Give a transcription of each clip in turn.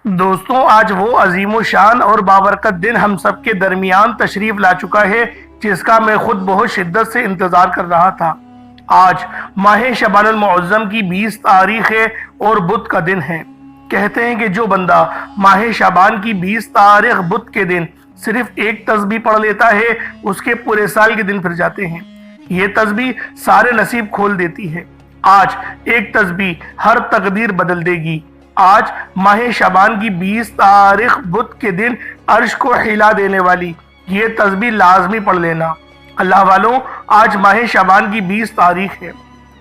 دوستوں، آج وہ عظیم و شان اور بابرکت دن ہم سب کے درمیان تشریف لا چکا ہے جس کا میں خود بہت شدت سے انتظار کر رہا تھا۔ آج ماہ شعبان المعظم کی 20 تاریخ ہے اور بدھ کا دن ہے۔ کہتے ہیں کہ جو بندہ ماہ شعبان کی 20 تاریخ بدھ کے دن صرف ایک تسبیح پڑھ لیتا ہے، اس کے پورے سال کے دن پھر جاتے ہیں۔ یہ تسبیح سارے نصیب کھول دیتی ہے۔ آج ایک تسبیح ہر تقدیر بدل دے گی۔ آج ماہ شعبان کی 20 تاریخ بدھ کے دن عرش کو ہلا دینے والی یہ تسبیح لازمی پڑھ لینا۔ اللہ والوں، آج ماہ شعبان کی 20 تاریخ ہے۔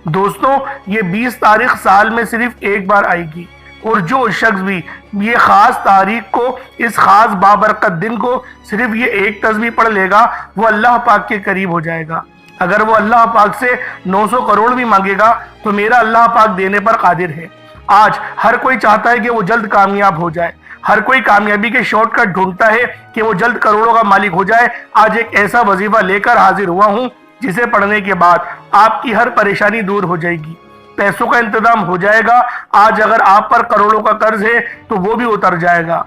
دوستوں، یہ 20 تاریخ سال میں صرف ایک بار آئے گی، اور جو شخص بھی یہ خاص تاریخ کو، اس خاص بابرکت دن کو صرف یہ ایک تسبیح پڑھ لے گا، وہ اللہ پاک کے قریب ہو جائے گا۔ اگر وہ اللہ پاک سے 900 کروڑ بھی مانگے گا تو میرا اللہ پاک دینے پر قادر ہے۔ آج ہر کوئی چاہتا ہے کہ وہ جلد کامیاب ہو جائے، ہر کوئی کامیابی کے شارٹ کٹ ڈھونڈتا ہے کہ وہ جلد کروڑوں کا مالک ہو جائے۔ آج ایک ایسا وظیفہ لے کر حاضر ہوا ہوں جسے پڑھنے کے بعد آپ کی ہر پریشانی دور ہو جائے گی، پیسوں کا انتظام ہو جائے گا۔ آج اگر آپ پر کروڑوں کا قرض ہے تو وہ بھی اتر جائے گا۔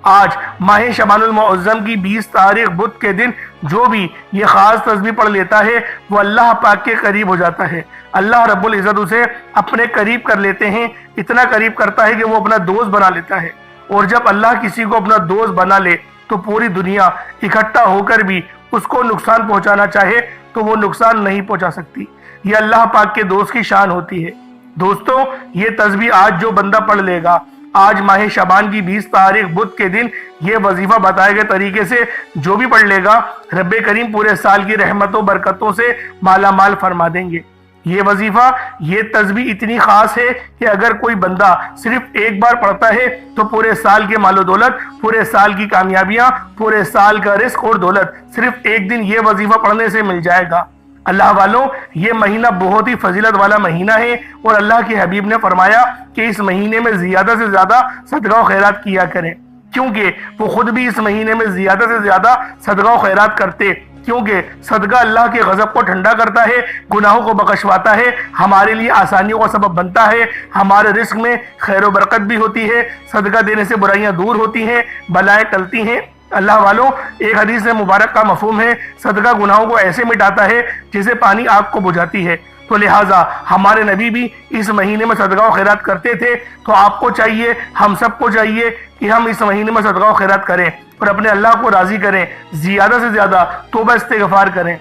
آج ماہ شعبان المعظم کی 20 تاریخ بدھ کے دن جو بھی یہ خاص تسبیح پڑھ لیتا ہے وہ اللہ پاک کے قریب ہو جاتا ہے۔ اللہ رب العزت اسے اپنے قریب کر لیتے ہیں، اتنا قریب کرتا ہے کہ وہ اپنا دوست بنا لیتا ہے۔ اور جب اللہ کسی کو اپنا دوست بنا لے تو پوری دنیا اکٹھا ہو کر بھی اس کو نقصان پہنچانا چاہے تو وہ نقصان نہیں پہنچا سکتی۔ یہ اللہ پاک کے دوست کی شان ہوتی ہے۔ دوستوں، یہ تسبیح آج جو بندہ پڑھ لے گا، آج ماہ شعبان کی 20 تاریخ بدھ کے دن یہ وظیفہ بتائے گئے طریقے سے جو بھی پڑھ لے گا، رب کریم پورے سال کی رحمتوں برکتوں سے مالا مال فرما دیں گے۔ یہ وظیفہ، یہ تسبیح اتنی خاص ہے کہ اگر کوئی بندہ صرف ایک بار پڑھتا ہے تو پورے سال کے مال و دولت، پورے سال کی کامیابیاں، پورے سال کا رزق اور دولت صرف ایک دن یہ وظیفہ پڑھنے سے مل جائے گا۔ اللہ والوں، یہ مہینہ بہت ہی فضیلت والا مہینہ ہے، اور اللہ کے حبیب نے فرمایا کہ اس مہینے میں زیادہ سے زیادہ صدقہ و خیرات کیا کریں، کیونکہ وہ خود بھی اس مہینے میں زیادہ سے زیادہ صدقہ و خیرات کرتے، کیونکہ صدقہ اللہ کے غضب کو ٹھنڈا کرتا ہے، گناہوں کو بخشواتا ہے، ہمارے لیے آسانیوں کا سبب بنتا ہے، ہمارے رزق میں خیر و برکت بھی ہوتی ہے، صدقہ دینے سے برائیاں دور ہوتی ہیں، بلائیں ٹلتی ہیں۔ اللہ والوں، ایک حدیث مبارک کا مفہوم ہے، صدقہ گناہوں کو ایسے مٹاتا ہے جیسے پانی آگ کو بجھاتی ہے۔ تو لہٰذا ہمارے نبی بھی اس مہینے میں صدقہ و خیرات کرتے تھے، تو آپ کو چاہیے، ہم سب کو چاہیے کہ ہم اس مہینے میں صدقہ و خیرات کریں اور اپنے اللہ کو راضی کریں، زیادہ سے زیادہ توبہ استغفار کریں۔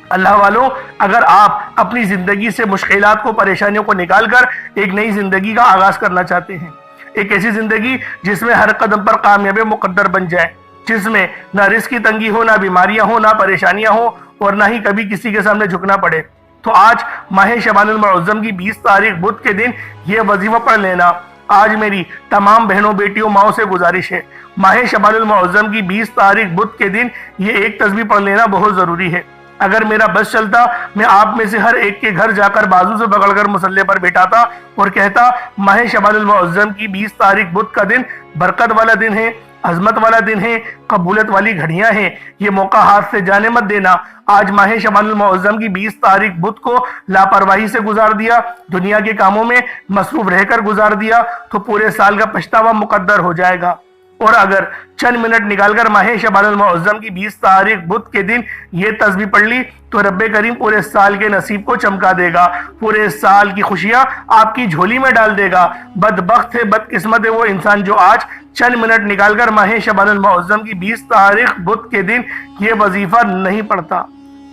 اللہ والوں، اگر آپ اپنی زندگی سے مشکلات کو، پریشانیوں کو نکال کر ایک نئی زندگی کا آغاز کرنا چاہتے ہیں، ایک ایسی زندگی جس میں ہر قدم پر کامیابی مقدر بن جائے، جس میں نہ رزق کی تنگی ہو، نہ بیماریاں ہوں، نہ پریشانیاں ہوں، اور نہ ہی کبھی کسی کے سامنے جھکنا پڑے، تو آج ماہ شعبان المعظم کی 20 تاریخ بدھ کے دن یہ وظیفہ پڑھ لینا۔ آج میری تمام بہنوں، بیٹیوں، ماؤں سے گزارش ہے، ماہ شعبان المعظم کی 20 تاریخ بدھ کے دن یہ ایک تسبیح پڑھ لینا بہت ضروری ہے۔ اگر میرا بس چلتا، میں آپ میں سے ہر ایک کے گھر جا کر بازو سے پکڑ کر مصلے پر بیٹھاتا اور کہتا، ماہ شعبان المعظم کی 20 تاریخ بدھ کا دن برکت والا دن ہے، عظمت والا دن ہے، قبولیت والی گھڑیاں ہیں، یہ موقع ہاتھ سے جانے مت دینا۔ آج ماہ شعبان المعظم کی 20 تاریخ بدھ کو لاپرواہی سے گزار دیا، دنیا کے کاموں میں مصروف رہ کر گزار دیا تو پورے سال کا پچھتاوا مقدر ہو جائے گا۔ اور اگر چند منٹ نکال کر ماہ شعبان المعظم کی 20 تاریخ بدھ کے دن یہ تسبیح پڑھ لی تو رب کریم پورے سال کے نصیب کو چمکا دے گا، پورے سال کی خوشیاں آپ کی جھولی میں ڈال دے گا۔ بدبخت ہے، بدقسمت ہے وہ انسان جو آج چند منٹ نکال کر ماہ شعبان المعظم کی 20 تاریخ بدھ کے دن یہ وظیفہ نہیں پڑھتا۔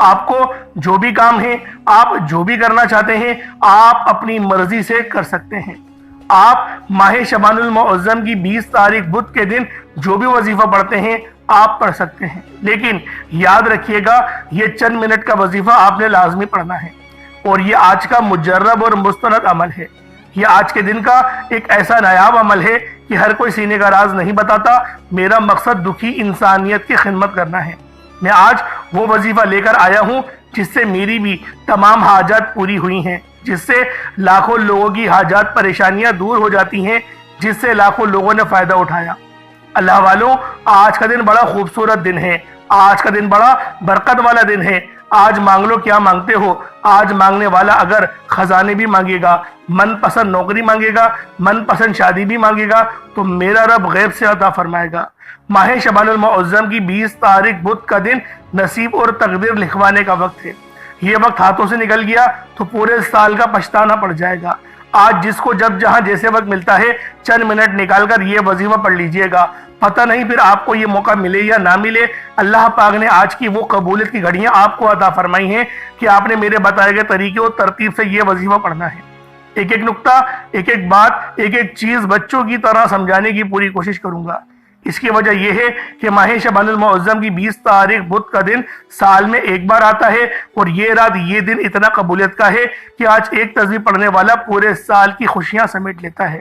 آپ کو جو بھی کام ہے، آپ جو بھی کرنا چاہتے ہیں، آپ اپنی مرضی سے کر سکتے ہیں۔ آپ ماہ شعبان المعظم کی 20 تاریخ بدھ کے دن جو بھی وظیفہ پڑھتے ہیں آپ پڑھ سکتے ہیں، لیکن یاد رکھیے گا یہ چند منٹ کا وظیفہ آپ نے لازمی پڑھنا ہے، اور یہ آج کا مجرب اور مستند عمل ہے۔ یہ آج کے دن کا ایک ایسا نایاب عمل ہے کہ ہر کوئی سینے کا راز نہیں بتاتا۔ میرا مقصد دکھی انسانیت کی خدمت کرنا ہے۔ میں آج وہ وظیفہ لے کر آیا ہوں جس سے میری بھی تمام حاجات پوری ہوئی ہیں، جس سے لاکھوں لوگوں کی حاجات، پریشانیاں دور ہو جاتی ہیں، جس سے لاکھوں لوگوں نے فائدہ اٹھایا۔ اللہ والوں، آج کا دن بڑا خوبصورت دن ہے، آج کا دن بڑا برکت والا دن ہے، آج مانگ لو کیا مانگتے ہو۔ آج مانگنے والا اگر خزانے بھی مانگے گا، من پسند نوکری مانگے گا، من پسند شادی بھی مانگے گا تو میرا رب غیب سے عطا فرمائے گا۔ ماہ شعبان المعظم کی 20 تاریخ بدھ کا دن نصیب اور تقدیر لکھوانے کا وقت ہے۔ یہ وقت ہاتھوں سے نکل گیا تو پورے سال کا پچھتانا پڑ جائے گا۔ آج جس کو جب جہاں جیسے وقت ملتا ہے چند منٹ نکال کر یہ وظیفہ پڑھ لیجئے گا، پتہ نہیں پھر آپ کو یہ موقع ملے یا نہ ملے۔ اللہ پاک نے آج کی وہ قبولیت کی گھڑیاں آپ کو عطا فرمائی ہیں کہ آپ نے میرے بتائے گئے طریقے اور ترتیب سے یہ وظیفہ پڑھنا ہے۔ ایک ایک نقطہ، ایک ایک بات، ایک ایک چیز بچوں کی طرح سمجھانے کی پوری کوشش کروں گا۔ اس کی وجہ یہ ہے کہ ماہ شعبان المعظم کی 20 تاریخ بدھ کا دن سال میں ایک بار آتا ہے اور یہ رات یہ دن اتنا قبولیت کا ہے کہ آج ایک تسبیح پڑھنے والا پورے سال کی خوشیاں سمیٹ لیتا ہے۔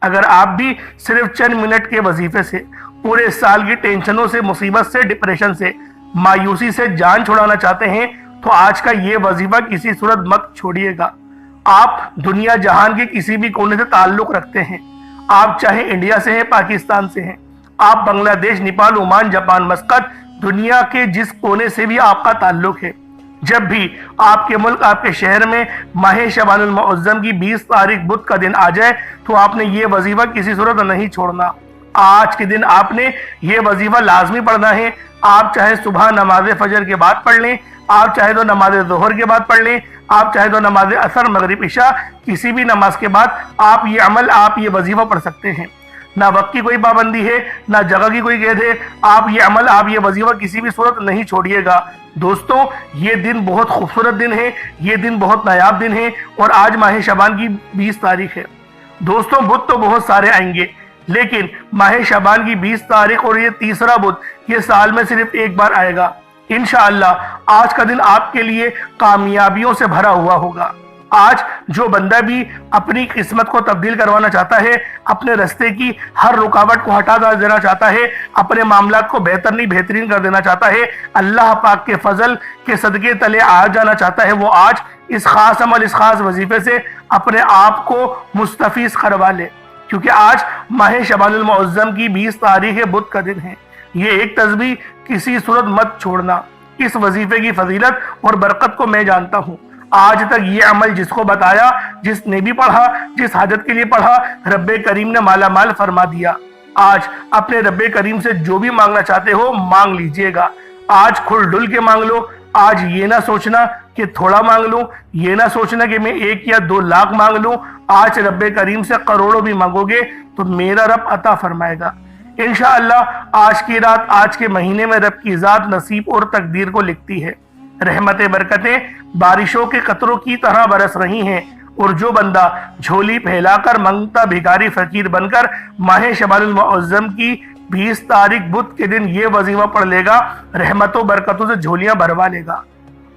اگر آپ بھی صرف چند منٹ کے وظیفے سے پورے سال کی ٹینشنوں سے، مصیبت سے، ڈپریشن سے، مایوسی سے جان چھڑانا چاہتے ہیں تو آج کا یہ وظیفہ کسی صورت مت چھوڑیے گا۔ آپ دنیا جہان کے کسی بھی کونے سے تعلق رکھتے ہیں، آپ چاہے انڈیا سے ہیں، پاکستان سے ہیں، آپ بنگلہ دیش، نیپال، عمان، جاپان، مسقط، دنیا کے جس کونے سے بھی آپ کا تعلق ہے، جب بھی آپ کے ملک، آپ کے شہر میں ماہ شعبان المعظم کی 20 تاریخ بدھ کا دن آ جائے تو آپ نے یہ وظیفہ کسی صورت نہیں چھوڑنا۔ آج کے دن آپ نے یہ وظیفہ لازمی پڑھنا ہے۔ آپ چاہے صبح نماز فجر کے بعد پڑھ لیں، آپ چاہے تو نماز ظہر کے بعد پڑھ لیں، آپ چاہے تو نماز عصر، مغرب، عشاء، کسی بھی نماز کے بعد آپ یہ عمل، آپ یہ وظیفہ پڑھ سکتے ہیں۔ نہ وقت کی کوئی پابندی ہے، نہ جگہ کی کوئی قید ہے۔ آپ یہ عمل، آپ یہ وظیفہ کسی بھی صورت نہیں چھوڑیے گا۔ دوستوں، یہ دن بہت خوبصورت دن ہے، یہ دن بہت نایاب دن ہے اور آج ماہ شعبان کی 20 تاریخ ہے۔ دوستوں، بدھ تو بہت سارے آئیں گے لیکن ماہ شعبان کی 20 تاریخ اور یہ تیسرا بدھ یہ سال میں صرف ایک بار آئے گا۔ انشاءاللہ آج کا دن آپ کے لیے کامیابیوں سے بھرا ہوا ہوگا۔ آج جو بندہ بھی اپنی قسمت کو تبدیل کروانا چاہتا ہے، اپنے رستے کی ہر رکاوٹ کو ہٹا دینا چاہتا ہے، اپنے معاملات کو بہترین کر دینا چاہتا ہے، اللہ پاک کے فضل کے صدقے تلے آ جانا چاہتا ہے، وہ آج اس خاص عمل، اس خاص وظیفے سے اپنے آپ کو مستفیض کروا لے، کیونکہ آج ماہ شعبان المعظم کی 20 تاریخ بدھ کا دن ہے۔ یہ ایک تسبیح کسی صورت مت چھوڑنا۔ اس وظیفے کی فضیلت اور برکت کو میں جانتا ہوں۔ آج تک یہ عمل جس کو بتایا، جس نے بھی پڑھا، جس حاجت کے لیے پڑھا، رب کریم نے مالا مال فرما دیا۔ آج اپنے رب کریم سے جو بھی مانگنا چاہتے ہو مانگ لیجئے گا۔ آج کھل ڈل کے مانگ لو۔ آج یہ نہ سوچنا کہ تھوڑا مانگ لوں، یہ نہ سوچنا کہ میں 1 یا 2 لاکھ مانگ لوں۔ آج رب کریم سے کروڑوں بھی مانگو گے تو میرا رب عطا فرمائے گا۔ انشاءاللہ آج کی رات، آج کے مہینے میں رب کی ذات نصیب اور تقدیر کو لکھتی ہے۔ رحمتیں، برکتیں بارشوں کے قطروں کی طرح برس رہی ہیں اور جو بندہ جھولی پھیلا کر منگتا بھیکاری فقیر بن کر ماہ شعبان المعظم کی 20 تاریخ بدھ کے دن یہ وظیفہ پڑھ لے گا، رحمتوں برکتوں سے جھولیاں بھروا لے گا۔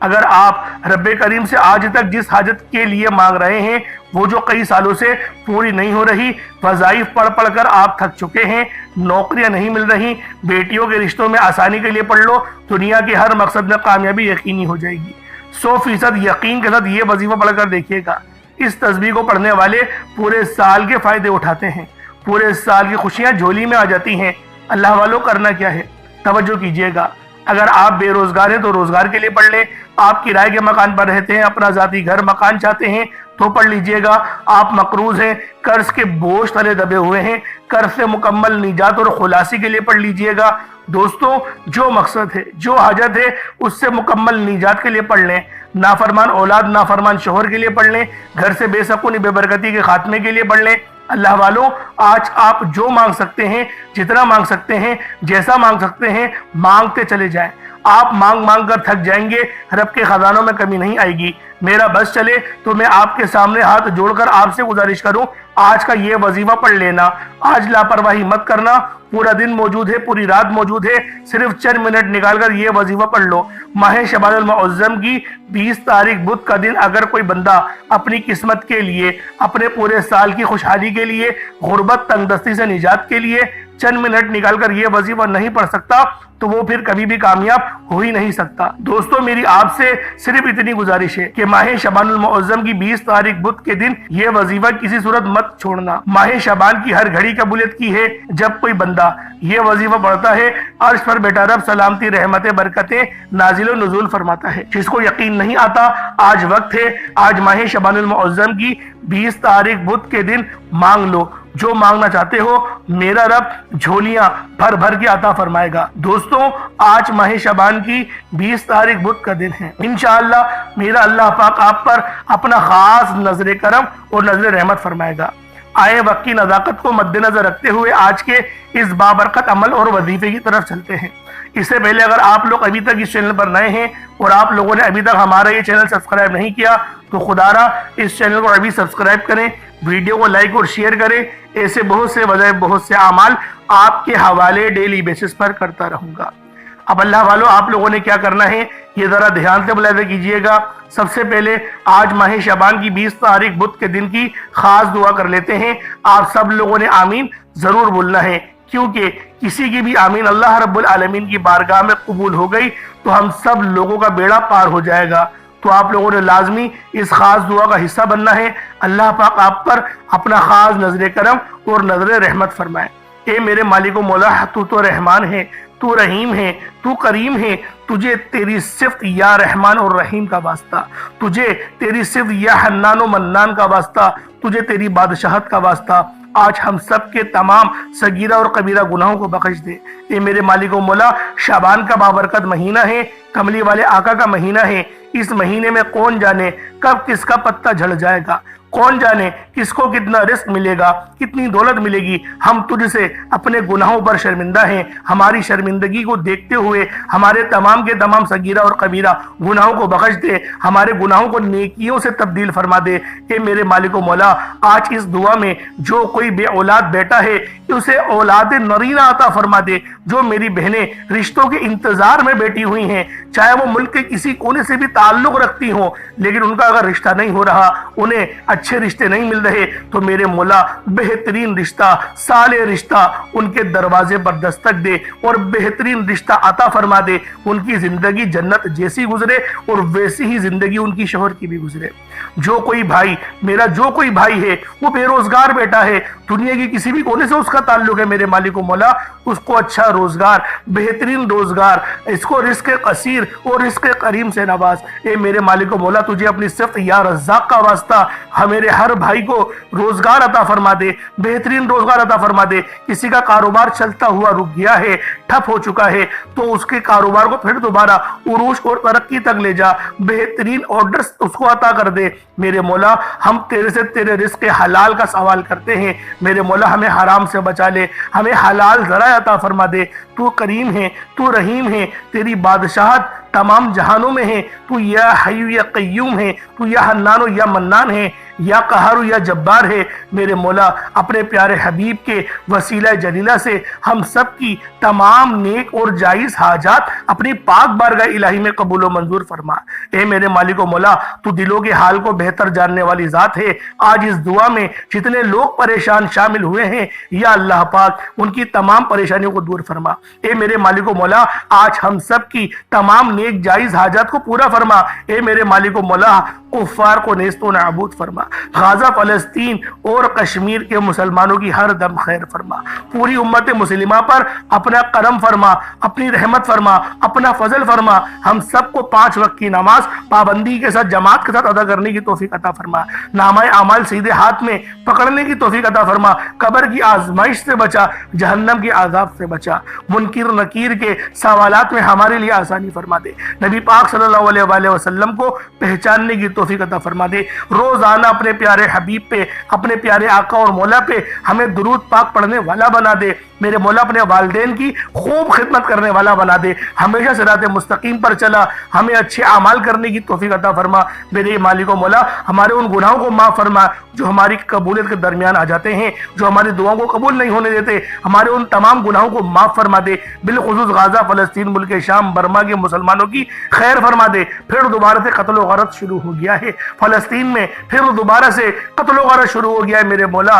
اگر آپ رب کریم سے آج تک جس حاجت کے لیے مانگ رہے ہیں وہ جو کئی سالوں سے پوری نہیں ہو رہی، وظائف پڑھ پڑھ کر آپ تھک چکے ہیں، نوکریاں نہیں مل رہی، بیٹیوں کے رشتوں میں آسانی کے لیے پڑھ لو، دنیا کے ہر مقصد میں کامیابی یقینی ہو جائے گی۔ 100% یقین کے ساتھ یہ وظیفہ پڑھ کر دیکھیے گا۔ اس تسبیح کو پڑھنے والے پورے سال کے فائدے اٹھاتے ہیں، پورے سال کی خوشیاں جھولی میں آ جاتی ہیں۔ اللہ والوں، کرنا کیا ہے؟ توجہ کیجیے گا۔ اگر آپ بے روزگار ہیں تو روزگار کے لیے پڑھ لیں، آپ کرائے کے مکان پر رہتے ہیں، اپنا ذاتی گھر مکان چاہتے ہیں تو پڑھ لیجئے گا۔ آپ مقروض ہیں، قرض کے بوجھ تلے دبے ہوئے ہیں، قرض سے مکمل نجات اور خلاصی کے لیے پڑھ لیجئے گا۔ دوستوں، جو مقصد ہے، جو حاجت ہے، اس سے مکمل نجات کے لیے پڑھ لیں۔ نافرمان اولاد، نافرمان شوہر کے لیے پڑھ لیں، گھر سے بے سکونی، بے برکتی کے خاتمے کے لیے پڑھ لیں۔ اللہ والوں، آج آپ جو مانگ سکتے ہیں، جتنا مانگ سکتے ہیں، جیسا مانگ سکتے ہیں، مانگتے چلے جائیں۔ آپ مانگ مانگ کر تھک جائیں گے، رب کے خزانوں میں کمی نہیں آئے گی۔ میرا بس چلے تو میں آپ کے سامنے ہاتھ جوڑ کر آپ سے گزارش کروں، آج کا یہ وظیفہ پڑھ لینا۔ آج لاپرواہی مت کرنا، پورا دن موجود ہے، پوری رات موجود ہے، صرف چند منٹ نکال کر یہ وظیفہ پڑھ لو۔ ماہ شعبان المعظم کی 20 تاریخ بدھ کا دن اگر کوئی بندہ اپنی قسمت کے لیے، اپنے پورے سال کی خوشحالی کے لیے، غربت تنگ دستی سے نجات کے لیے چند منٹ نکال کر یہ وظیفہ نہیں پڑھ سکتا تو وہ پھر کبھی بھی کامیاب ہو ہی نہیں سکتا۔ دوستوں، میری آپ سے صرف اتنی گزارش ہے کہ ماہ شعبان المعظم کی 20 تاریخ بدھ کے دن یہ وظیفہ کسی صورت مت چھوڑنا۔ ماہ شعبان کی ہر گھڑی قبولیت کی ہے۔ جب کوئی بندہ یہ وظیفہ پڑھتا ہے عرش پر بیٹا رب سلامتی رحمت برکتیں نازل و نزول فرماتا ہے۔ جس کو یقین نہیں آتا، آج وقت ہے، آج ماہ شعبان المعظم کی 20 تاریخ بدھ کے دن مانگ لو، جو مانگنا چاہتے ہو میرا رب جھولیاں بھر بھر کے عطا فرمائے گا۔ دوستوں، آج ماہ شعبان کی 20 تاریخ بدھ کا دن ہے۔ انشاءاللہ میرا اللہ پاک آپ پر اپنا خاص نظر کرم اور نظر رحمت فرمائے گا۔ آئے وقت کی نزاکت کو مد نظر رکھتے ہوئے آج کے اس بابرکت عمل اور وظیفے کی طرف چلتے ہیں۔ اس سے پہلے اگر آپ لوگ ابھی تک اس چینل پر نئے ہیں اور آپ لوگوں نے ابھی تک ہمارا یہ چینل سبسکرائب نہیں کیا تو خدا را اس چینل کو ابھی سبسکرائب کریں، ویڈیو کو لائک اور شیئر کریں۔ ایسے بہت سے وظائف، بہت سے اعمال آپ کے حوالے ڈیلی بیسس پر کرتا رہوں گا۔ اب اللہ والو، آپ لوگوں نے کیا کرنا ہے یہ ذرا دھیان سے ملاحظہ کیجئے گا۔ سب سے پہلے آج ماہ شعبان کی 20 تاریخ بدھ کے دن کی خاص دعا کر لیتے ہیں۔ آپ سب لوگوں نے آمین ضرور بولنا ہے، کیونکہ کسی کی بھی آمین اللہ رب العالمین کی بارگاہ میں قبول ہو گئی تو ہم سب لوگوں کا بیڑا پار ہو جائے گا۔ تو آپ لوگوں نے لازمی اس خاص دعا کا حصہ بننا ہے۔ اللہ پاک آپ پر اپنا خاص نظر کرم اور نظر رحمت فرمائے۔ اے میرے مالک و مولا، تو رحمان ہے، تو رحیم ہے، تو کریم ہے، تجھے تیری صفت یا رحمان اور رحیم کا واسطہ، تجھے تیری صفت یا حنان و منان کا واسطہ، تجھے تیری بادشاہت کا واسطہ۔ آج ہم سب کے تمام صغیرہ اور کبیرہ گناہوں کو بخش دے۔ اے میرے مالک و مولا، شعبان کا بابرکت مہینہ ہے، کملی والے آقا کا مہینہ ہے۔ اس مہینے میں کون جانے کب کس کا پتہ جھڑ جائے گا، کون جانے کس کو کتنا رزق ملے گا، کتنی دولت ملے گی۔ ہم تجھ سے اپنے گناہوں پر شرمندہ ہیں۔ ہماری شرمندگی کو دیکھتے ہوئے ہمارے تمام کے تمام صغیرہ اور کبیرہ گناہوں کو بخش دے، ہمارے گناہوں کو نیکیوں سے تبدیل فرما دے۔ اے میرے مالک و مولا، آج اس دعا میں جو کوئی بے اولاد بیٹا ہے اسے اولاد نرینہ عطا فرما دے۔ جو میری بہنیں رشتوں کے انتظار میں بیٹھی ہوئی ہیں، چاہے وہ ملک کے کسی کونے سے بھی تعلق رکھتی ہوں، لیکن ان کا اگر رشتہ نہیں ہو رہا، انہیں اچھے رشتے نہیں مل رہے، تو میرے مولا بہترین رشتہ، صالح رشتہ ان کے دروازے پر دستک دے اور بہترین رشتہ عطا فرما دے۔ ان کی زندگی جنت جیسی گزرے اور ویسی ہی زندگی ان کی شوہر کی بھی گزرے۔ جو کوئی بھائی، میرا جو کوئی بھائی ہے وہ بے روزگار بیٹا ہے، دنیا کی کسی بھی کونے سے اس کا تعلق ہے، میرے مالک و مولا اس کو اچھا روزگار، بہترین روزگار، اس کو رزق قصیر اور رزق کریم سے نواز۔ اے میرے مالک و مولا، تجھے اپنی صفت یا رزاق کا واسطہ میرے ہر بھائی کو روزگار عطا فرما دے، بہترین روزگار عطا فرما دے۔ کسی کا کاروبار چلتا ہوا رک گیا ہے، ٹھپ ہو چکا ہے، تو اس کے کاروبار کو پھر دوبارہ عروج اور ترقی تک لے جا، بہترین آرڈرز اس کو عطا کر دے۔ میرے مولا، ہم تیرے سے تیرے رزق حلال کا سوال کرتے ہیں، میرے مولا ہمیں حرام سے بچا لے، ہمیں حلال ذرائع عطا فرما دے۔ تو کریم ہے، تو رحیم ہے، تیری بادشاہت تمام جہانوں میں ہے، تو یا حی یا قیوم ہے، تو یا حنان و یا منان ہے، یا قہر و یا جبار ہے۔ میرے مولا، اپنے پیارے حبیب کے وسیلہ جلیلہ سے ہم سب کی تمام نیک اور جائز حاجات اپنی پاک بارگاہ الہی میں قبول و منظور فرما۔ اے میرے مالک و مولا، تو دلوں کے حال کو بہتر جاننے والی ذات ہے۔ آج اس دعا میں جتنے لوگ پریشان شامل ہوئے ہیں، یا اللہ پاک ان کی تمام پریشانیوں کو دور فرما۔ اے میرے مالک و مولا، آج ہم سب کی تمام نیک جائز حاجات کو پورا فرما۔ اے میرے مالک و مولا، کفار کو نیست و نابود فرما۔ غزہ، فلسطین اور کشمیر کے مسلمانوں کی ہر دم خیر فرما۔ پوری امت مسلمہ پر اپنا کرم فرما، اپنی رحمت فرما، اپنا فضل فرما۔ ہم سب کو 5 وقت کی نماز پابندی کے ساتھ، جماعت کے ساتھ ادا کرنے کی توفیق عطا فرما۔ نامہ اعمال سیدھے ہاتھ میں پکڑنے کی توفیق عطا فرما۔ قبر کی آزمائش سے بچا، جہنم کے عذاب سے بچا۔ منکر نکیر کے سوالات میں ہمارے لیے آسانی فرما دے۔ نبی پاک صلی اللہ علیہ وآلہ وسلم کو پہچاننے کی توفیق عطا فرما دے۔ روزانہ اپنے پیارے حبیب پہ، اپنے پیارے آقا اور مولا پہ ہمیں درود پاک پڑھنے والا بنا دے۔ میرے مولا، اپنے والدین کی خوب خدمت کرنے والا بنا دے۔ ہمیشہ صراط مستقیم پر چلا، ہمیں اچھے اعمال کرنے کی توفیق عطا فرما۔ میرے مالک و مولا، ہمارے ان گناہوں کو معاف فرما جو ہماری قبولیت کے درمیان آ جاتے ہیں، جو ہماری دعاؤں کو قبول نہیں ہونے دیتے۔ ہمارے ان تمام گناہوں کو معاف فرما دے۔ بالخصوص غزہ، فلسطین، ملک شام، برما کے مسلمانوں کی خیر فرما دے۔ پھر دوبارہ سے قتل و غارت شروع ہو گیا ہے فلسطین میں، پھر دوبارہ سے قتل و غارت شروع ہو گیا ہے۔ میرے مولا،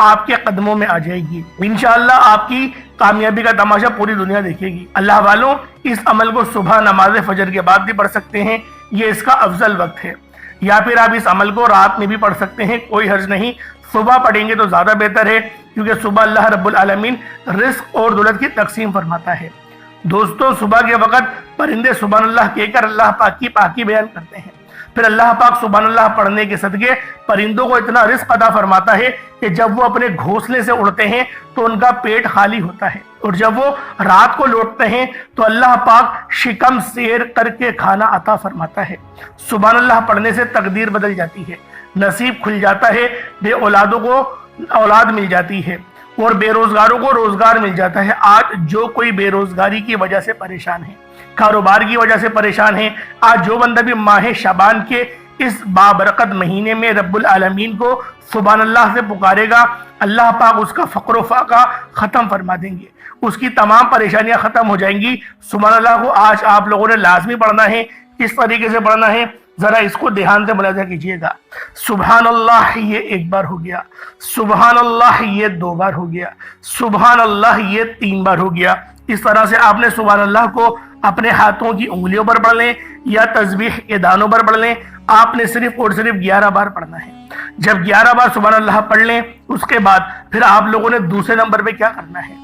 آپ کے قدموں میں آ جائے گی۔ انشاءاللہ آپ کی کامیابی کا تماشا پوری دنیا دیکھے گی۔ اللہ والوں، اس عمل کو صبح نماز فجر کے بعد بھی پڑھ سکتے ہیں، یہ اس کا افضل وقت ہے، یا پھر آپ اس عمل کو رات میں بھی پڑھ سکتے ہیں، کوئی حرج نہیں۔ صبح پڑھیں گے تو زیادہ بہتر ہے، کیونکہ صبح اللہ رب العالمین رزق اور دولت کی تقسیم فرماتا ہے۔ دوستو، صبح کے وقت پرندے سبحان اللہ کہہ کر اللہ پاک کی پاکی بیان کرتے ہیں، پھر اللہ پاک سبحان اللہ پڑھنے کے صدقے پرندوں کو اتنا رزق عطا فرماتا ہے کہ جب وہ اپنے گھونسلے سے اڑتے ہیں تو ان کا پیٹ خالی ہوتا ہے، اور جب وہ رات کو لوٹتے ہیں تو اللہ پاک شکم سیر کر کے کھانا عطا فرماتا ہے۔ سبحان اللہ پڑھنے سے تقدیر بدل جاتی ہے، نصیب کھل جاتا ہے، بے اولادوں کو اولاد مل جاتی ہے، اور بے روزگاروں کو روزگار مل جاتا ہے۔ آج جو کوئی بے روزگاری کی وجہ سے پریشان ہے، کاروبار کی وجہ سے پریشان ہے، آج جو بندہ بھی ماہ شعبان کے اس بابرکت مہینے میں رب العالمین کو سبحان اللہ سے پکارے گا، اللہ پاک اس کا فقر و فاقہ ختم فرما دیں گے، اس کی تمام پریشانیاں ختم ہو جائیں گی۔ سبحان اللہ کو آج آپ لوگوں نے لازمی پڑھنا ہے۔ کس طریقے سے پڑھنا ہے، ذرا اس کو دھیان سے ملاحظہ کیجئے گا۔ سبحان اللہ یہ ایک بار ہو گیا، سبحان اللہ یہ دو بار ہو گیا، سبحان اللہ یہ تین بار ہو گیا۔ اس طرح سے آپ نے سبحان اللہ کو اپنے ہاتھوں کی انگلیوں پر پڑھ لیں یا تسبیح کے دانوں پر پڑھ لیں، آپ نے صرف اور صرف 11 بار پڑھنا ہے۔ جب 11 بار سبحان اللہ پڑھ لیں، اس کے بعد پھر آپ لوگوں نے دوسرے نمبر پہ کیا کرنا ہے،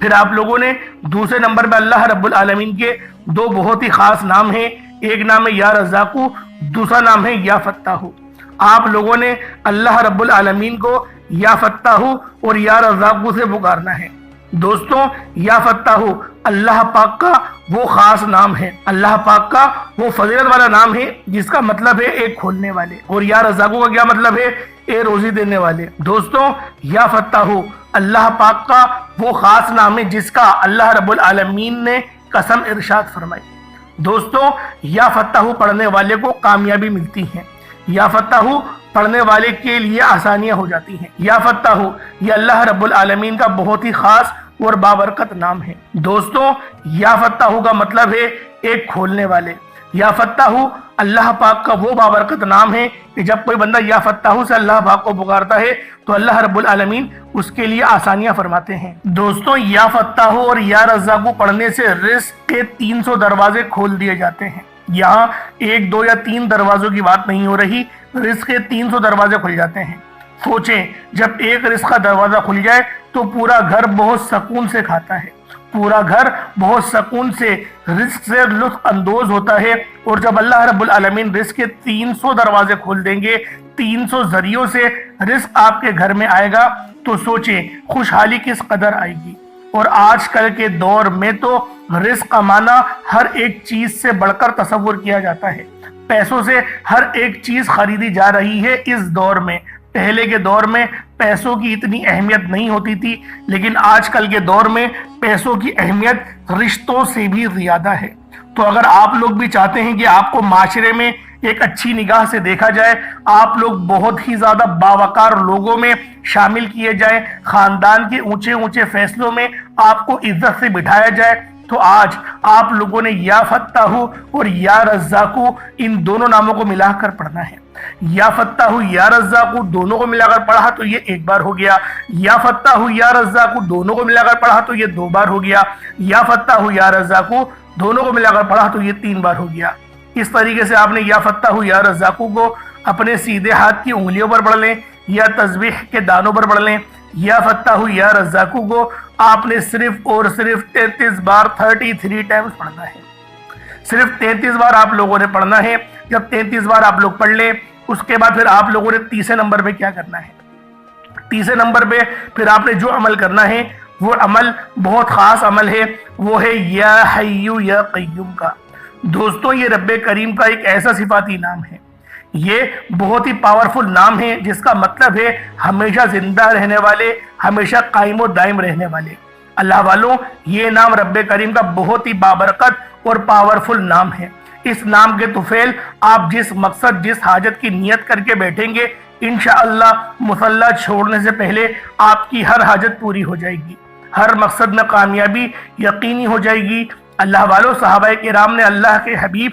پھر آپ لوگوں نے دوسرے نمبر پہ اللہ رب العالمین کے دو بہت ہی خاص نام ہیں، ایک نام ہے یا رزاقو، دوسرا نام ہے یا فتاحو۔ آپ لوگوں نے اللہ رب العالمین کو یا فتاحو اور یا رزاقو سے پکارنا ہے۔ دوستوں، یا فتاحو اللہ پاک کا وہ خاص نام ہے، اللہ پاک کا وہ فضیلت والا نام ہے جس کا مطلب ہے ایک کھولنے والے، اور یا رزاقو کا کیا مطلب ہے، اے روزی دینے والے۔ دوستوں، یا فتاحو اللہ پاک کا وہ خاص نام ہے جس کا اللہ رب العالمین نے قسم ارشاد فرمائی۔ دوستوں، یا فتاحو پڑھنے والے کو کامیابی ملتی ہے، یا فتاحو پڑھنے والے کے لیے آسانیاں ہو جاتی ہیں۔ یا فتاحو یہ اللہ رب العالمین کا بہت ہی خاص اور بابرکت نام ہے۔ دوستوں، یا فتاحو کا مطلب ہے ایک کھولنے والے۔ یا فتاحو اللہ پاک کا وہ بابرکت نام ہے کہ جب کوئی بندہ یا فتاحو سے اللہ پاک کو پکارتا ہے تو اللہ رب العالمین اس کے لیے آسانیاں فرماتے ہیں۔ دوستوں، یا فتاحو اور یا رزاقو پڑھنے سے رزق کے 300 دروازے کھول دیے جاتے ہیں۔ یہاں 1 2 یا 3 دروازوں کی بات نہیں ہو رہی، رزق کے 300 دروازے کھل جاتے ہیں۔ سوچیں، جب ایک رزق کا دروازہ کھل جائے تو پورا گھر بہت سکون سے کھاتا ہے، پورا گھر بہت سکون سے رزق سے لطف اندوز ہوتا ہے، اور جب اللہ رب العالمین رزق کے 300 دروازے کھول دیں گے، 300 ذریعوں سے رزق آپ کے گھر میں آئے گا، تو سوچیں خوشحالی کس قدر آئے گی۔ اور آج کل کے دور میں تو رزق کمانا ہر ایک چیز سے بڑھ کر تصور کیا جاتا ہے، پیسوں سے ہر ایک چیز خریدی جا رہی ہے اس دور میں۔ پہلے کے دور میں پیسوں کی اتنی اہمیت نہیں ہوتی تھی، لیکن آج کل کے دور میں پیسوں کی اہمیت رشتوں سے بھی زیادہ ہے۔ تو اگر آپ لوگ بھی چاہتے ہیں کہ آپ کو معاشرے میں ایک اچھی نگاہ سے دیکھا جائے، آپ لوگ بہت ہی زیادہ باوقار لوگوں میں شامل کیے جائیں، خاندان کے اونچے اونچے فیصلوں میں آپ کو عزت سے بٹھایا جائے، تو آج آپ لوگوں نے یا فتاحو اور یا رزاقو ان دونوں ناموں کو ملا کر پڑھنا ہے۔ یا فتاحو یا رزاقو دونوں کو ملا کر پڑھا تو یہ ایک بار ہو گیا، یا فتاحو یا رزاقو دونوں کو ملا کر پڑھا تو یہ 2 بار ہو گیا، یا فتاحو یا رزاقو دونوں کو ملا کر پڑھا تو یہ 3 بار ہو گیا۔ اس طریقے سے آپ نے یا فتاحو یا رزاقو کو اپنے سیدھے ہاتھ کی انگلیوں پر پڑھ لیں یا تسبیح کے دانوں پر پڑھ لیں۔ یا فتاحو یا رزاقو کو آپ نے صرف اور صرف 33 بار 33 ٹائمز پڑھنا ہے، صرف 33 بار آپ لوگوں نے پڑھنا ہے۔ جب 33 بار آپ لوگ پڑھ لیں، اس کے بعد پھر آپ لوگوں نے تیسرے نمبر پہ کیا کرنا ہے، تیسرے نمبر پہ پھر آپ نے جو عمل کرنا ہے وہ عمل بہت خاص عمل ہے، وہ ہے یا حیو یا قیوم کا۔ دوستوں، یہ رب کریم کا ایک ایسا صفاتی نام ہے، یہ بہت ہی پاورفل نام ہے جس کا مطلب ہے ہمیشہ زندہ رہنے والے، ہمیشہ قائم و دائم رہنے والے۔ اللہ والوں، یہ نام رب کریم کا بہت ہی بابرکت اور پاورفل نام ہے۔ اس نام کے طفیل آپ جس مقصد جس حاجت کی نیت کر کے بیٹھیں گے، انشاءاللہ مصلی چھوڑنے سے پہلے آپ کی ہر حاجت پوری ہو جائے گی، ہر مقصد میں کامیابی یقینی ہو جائے گی۔ اللہ والوں، صحابہ کرام نے اللہ کے حبیب